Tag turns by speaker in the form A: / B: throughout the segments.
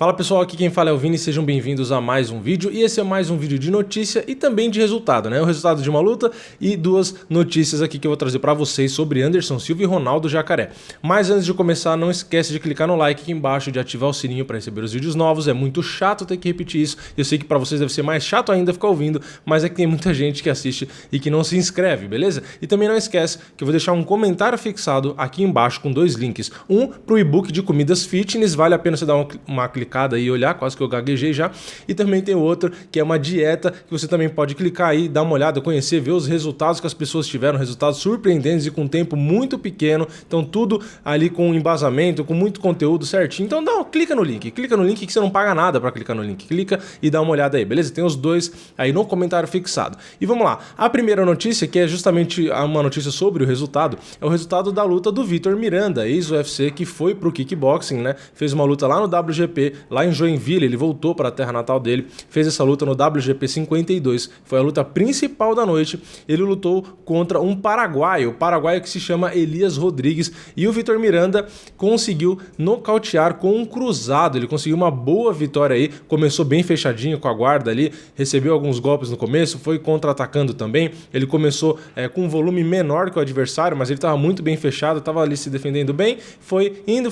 A: Fala pessoal, aqui quem fala é o Vini, sejam bem-vindos a mais um vídeo. E esse é mais um vídeo de notícia e também de resultado, né? O resultado de uma luta e duas notícias aqui que eu vou trazer pra vocês sobre Anderson Silva e Ronaldo Jacaré. Mas antes de começar, não esquece de clicar no like aqui embaixo, de ativar o sininho para receber os vídeos novos. É muito chato ter que repetir isso. Eu sei que pra vocês deve ser mais chato ainda ficar ouvindo, mas é que tem muita gente que assiste e que não se inscreve, beleza? E também não esquece que eu vou deixar um comentário fixado aqui embaixo com dois links. Um pro e-book de comidas fitness, vale a pena você dar uma clicada aí e olhar, quase que eu gaguejei já. E também tem outro que é uma dieta que você também pode clicar aí, dar uma olhada, conhecer, ver os resultados que as pessoas tiveram, resultados surpreendentes e com tempo muito pequeno. Então tudo ali com embasamento, com muito conteúdo certinho. Então clica no link que você não paga nada para clicar no link. Clica e dá uma olhada aí, beleza? Tem os dois aí no comentário fixado. E vamos lá, a primeira notícia, que é justamente uma notícia sobre o resultado, é o resultado da luta do Vitor Miranda, ex-UFC, que foi pro kickboxing, né? Fez uma luta lá no WGP, lá em Joinville, ele voltou para a terra natal dele, fez essa luta no WGP 52, foi a luta principal da noite. Ele lutou contra um paraguaio, o paraguaio que se chama Elias Rodrigues, e o Vitor Miranda conseguiu nocautear com um cruzado. Ele conseguiu uma boa vitória aí, começou bem fechadinho com a guarda ali, recebeu alguns golpes no começo, foi contra-atacando também. Ele começou com um volume menor que o adversário, mas ele estava muito bem fechado, estava ali se defendendo bem, foi indo,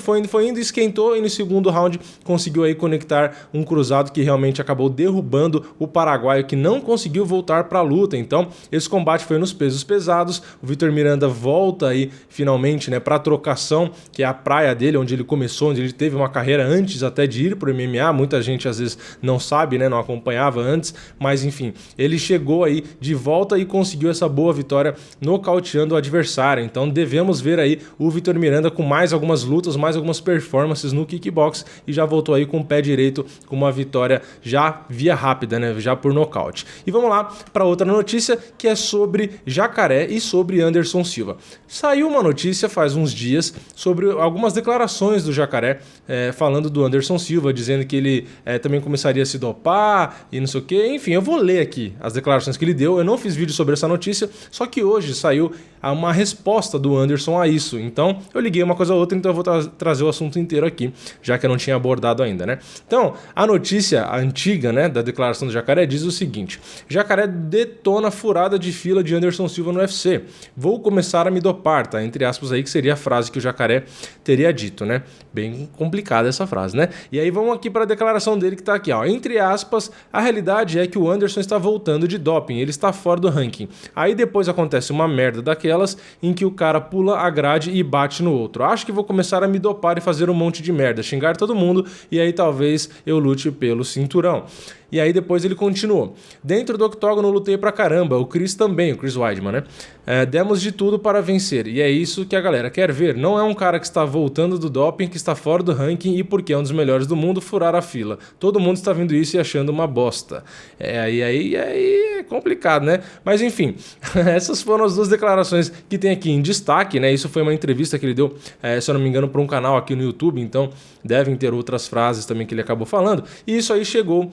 A: esquentou, e no segundo round conseguiu aí conectar um cruzado que realmente acabou derrubando o paraguaio, que não conseguiu voltar para a luta. Então esse combate foi nos pesos pesados. O Vitor Miranda volta aí finalmente, né, para a trocação, que é a praia dele, onde ele começou, onde ele teve uma carreira antes até de ir para o MMA. Muita gente às vezes não sabe, né, não acompanhava antes, mas enfim, ele chegou aí de volta e conseguiu essa boa vitória nocauteando o adversário. Então devemos ver aí o Vitor Miranda com mais algumas lutas, mais algumas performances no kickbox, e já voltou aí com o pé direito, com uma vitória já via rápida, né, já por nocaute. E vamos lá para outra notícia, que é sobre Jacaré e sobre Anderson Silva. Saiu uma notícia faz uns dias sobre algumas declarações do Jacaré, falando do Anderson Silva, dizendo que ele também começaria a se dopar e não sei o que. Enfim, eu vou ler aqui as declarações que ele deu. Eu não fiz vídeo sobre essa notícia, só que hoje saiu uma resposta do Anderson a isso. Então eu liguei uma coisa a outra, então eu vou trazer o assunto inteiro aqui, já que eu não tinha abordado ainda, né? Então, a notícia antiga, né, da declaração do Jacaré diz o seguinte: Jacaré detona furada de fila de Anderson Silva no UFC. Vou começar a me dopar, tá? Entre aspas aí, que seria a frase que o Jacaré teria dito, né? Bem complicada essa frase, né? E aí vamos aqui para a declaração dele, que tá aqui, ó. Entre aspas, a realidade é que o Anderson está voltando de doping, ele está fora do ranking. Aí depois acontece uma merda daquelas em que o cara pula a grade e bate no outro. Acho que vou começar a me dopar e fazer um monte de merda, xingar todo mundo, e aí talvez eu lute pelo cinturão. E aí depois ele continuou: dentro do octógono eu lutei pra caramba, o Chris também, o Chris Weidman, né? Demos de tudo para vencer, e é isso que a galera quer ver. Não é um cara que está voltando do doping, que está fora do ranking e porque é um dos melhores do mundo, furar a fila. Todo mundo está vendo isso e achando uma bosta. Aí é complicado, né? Mas enfim, essas foram as duas declarações que tem aqui em destaque, né? Isso foi uma entrevista que ele deu, se eu não me engano, para um canal aqui no YouTube, então devem ter outras frases também que ele acabou falando. E isso aí chegou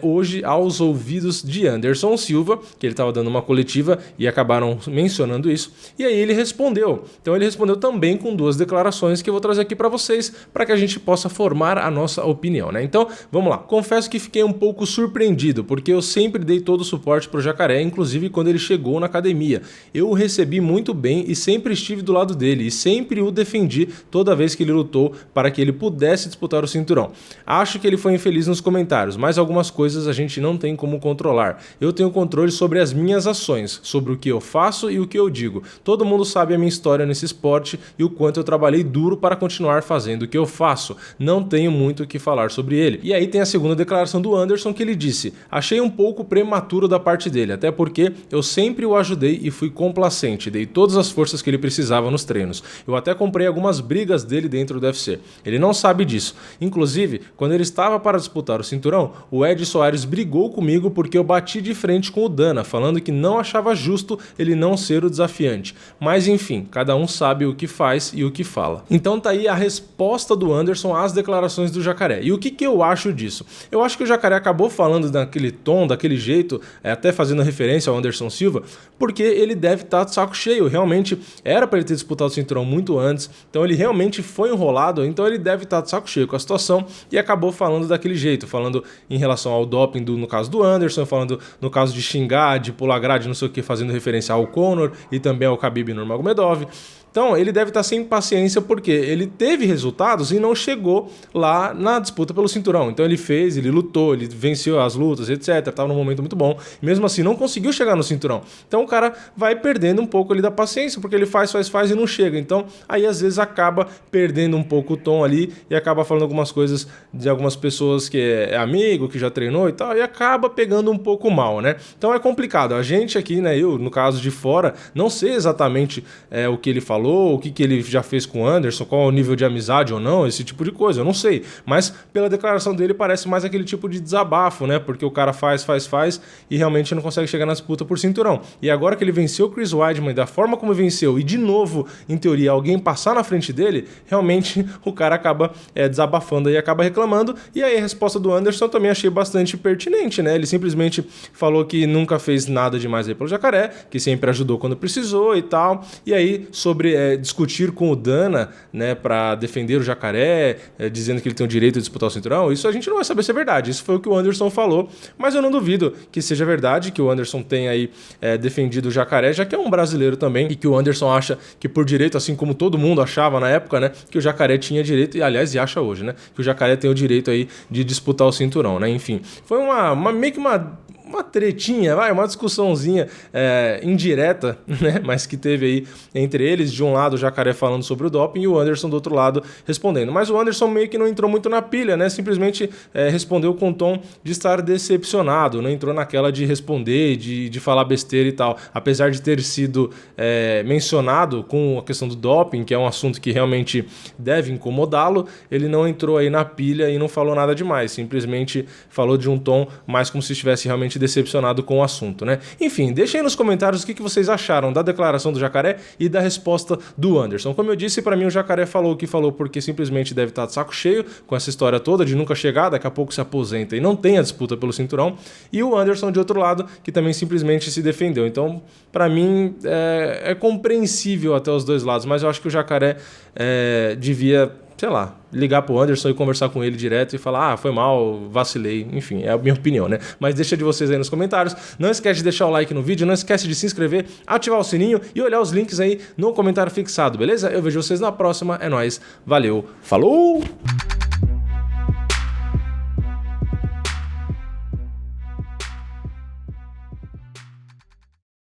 A: hoje aos ouvidos de Anderson Silva, que ele estava dando uma coletiva e acabaram mencionando isso, e aí ele respondeu. Então ele respondeu também com duas declarações que eu vou trazer aqui para vocês, para que a gente possa formar a nossa opinião, né? Então vamos lá. Confesso que fiquei um pouco surpreendido, porque eu sempre dei todo o suporte pro Jacaré, inclusive quando ele chegou na academia. Eu o recebi muito bem e sempre estive do lado dele, e sempre o defendi toda vez que ele lutou para que ele pudesse disputar o cinturão. Acho que ele foi infeliz nos comentários, mas algumas coisas a gente não tem como controlar. Eu tenho controle sobre as minhas ações, sobre o que eu faço e o que eu digo. Todo mundo sabe a minha história nesse esporte e o quanto eu trabalhei duro para continuar fazendo o que eu faço. Não tenho muito o que falar sobre ele. E aí tem a segunda declaração do Anderson, que ele disse: achei um pouco prematuro da parte dele, até porque eu sempre o ajudei e fui complacente, dei todas as forças que ele precisava nos treinos. Eu até comprei algumas brigas dele dentro do UFC. Ele não sabe disso. Inclusive, quando ele estava para disputar o cinturão, o Ed Soares brigou comigo porque eu bati de frente com o Dana, falando que não achava justo ele não ser o desafiante. Mas enfim, cada um sabe o que faz e o que fala. Então tá aí a resposta do Anderson às declarações do Jacaré. E o que eu acho disso? Eu acho que o Jacaré acabou falando daquele tom, daquele jeito, até fazendo referência ao Anderson Silva, porque ele deve estar de saco cheio. Realmente era para ele ter disputado o cinturão muito antes, então ele realmente foi enrolado, então ele deve estar de saco cheio com a situação e acabou falando daquele jeito, falando em relação ao doping no caso do Anderson, falando no caso de xingar, de pular grade, não sei o que, fazendo referência ao Conor e também ao Khabib Nurmagomedov. Então ele deve estar sem paciência porque ele teve resultados e não chegou lá na disputa pelo cinturão. Então ele lutou, ele venceu as lutas, etc. Estava num momento muito bom. Mesmo assim não conseguiu chegar no cinturão. Então o cara vai perdendo um pouco ali da paciência porque ele faz e não chega. Então aí às vezes acaba perdendo um pouco o tom ali e acaba falando algumas coisas de algumas pessoas que é amigo, que já treinou e tal, e acaba pegando um pouco mal, né? Então é complicado. A gente aqui, né, eu no caso de fora, não sei exatamente o que ele falou, o que ele já fez com o Anderson, qual é o nível de amizade ou não, esse tipo de coisa, eu não sei. Mas pela declaração dele parece mais aquele tipo de desabafo, né? Porque o cara faz e realmente não consegue chegar na disputa por cinturão. E agora que ele venceu o Chris Weidman da forma como venceu e de novo, em teoria, alguém passar na frente dele, realmente o cara acaba desabafando e acaba reclamando. E aí a resposta do Anderson eu também achei bastante pertinente, né? Ele simplesmente falou que nunca fez nada demais aí pelo Jacaré, que sempre ajudou quando precisou e tal. E aí sobre discutir com o Dana, né, para defender o Jacaré, dizendo que ele tem o direito de disputar o cinturão, isso a gente não vai saber se é verdade. Isso foi o que o Anderson falou, mas eu não duvido que seja verdade, que o Anderson tenha aí defendido o Jacaré, já que é um brasileiro também, e que o Anderson acha que por direito, assim como todo mundo achava na época, né, que o Jacaré tinha direito, e aliás, e acha hoje, né, que o Jacaré tem o direito aí de disputar o cinturão, né, enfim. Foi meio que uma tretinha, uma discussãozinha indireta, né? Mas que teve aí entre eles, de um lado o Jacaré falando sobre o doping e o Anderson do outro lado respondendo. Mas o Anderson meio que não entrou muito na pilha, né? Simplesmente respondeu com um tom de estar decepcionado, não entrou naquela de responder, de falar besteira e tal. Apesar de ter sido mencionado com a questão do doping, que é um assunto que realmente deve incomodá-lo, ele não entrou aí na pilha e não falou nada demais, simplesmente falou de um tom mais como se estivesse realmente decepcionado com o assunto, né? Enfim, deixem aí nos comentários o que vocês acharam da declaração do Jacaré e da resposta do Anderson. Como eu disse, para mim o Jacaré falou o que falou porque simplesmente deve estar de saco cheio com essa história toda de nunca chegar, daqui a pouco se aposenta e não tem a disputa pelo cinturão. E o Anderson, de outro lado, que também simplesmente se defendeu. Então, para mim, é compreensível até os dois lados, mas eu acho que o Jacaré devia, sei lá, ligar pro Anderson e conversar com ele direto e falar, foi mal, vacilei, enfim, é a minha opinião, né? Mas deixa de vocês aí nos comentários, não esquece de deixar o like no vídeo, não esquece de se inscrever, ativar o sininho e olhar os links aí no comentário fixado, beleza? Eu vejo vocês na próxima, é nóis, valeu, falou!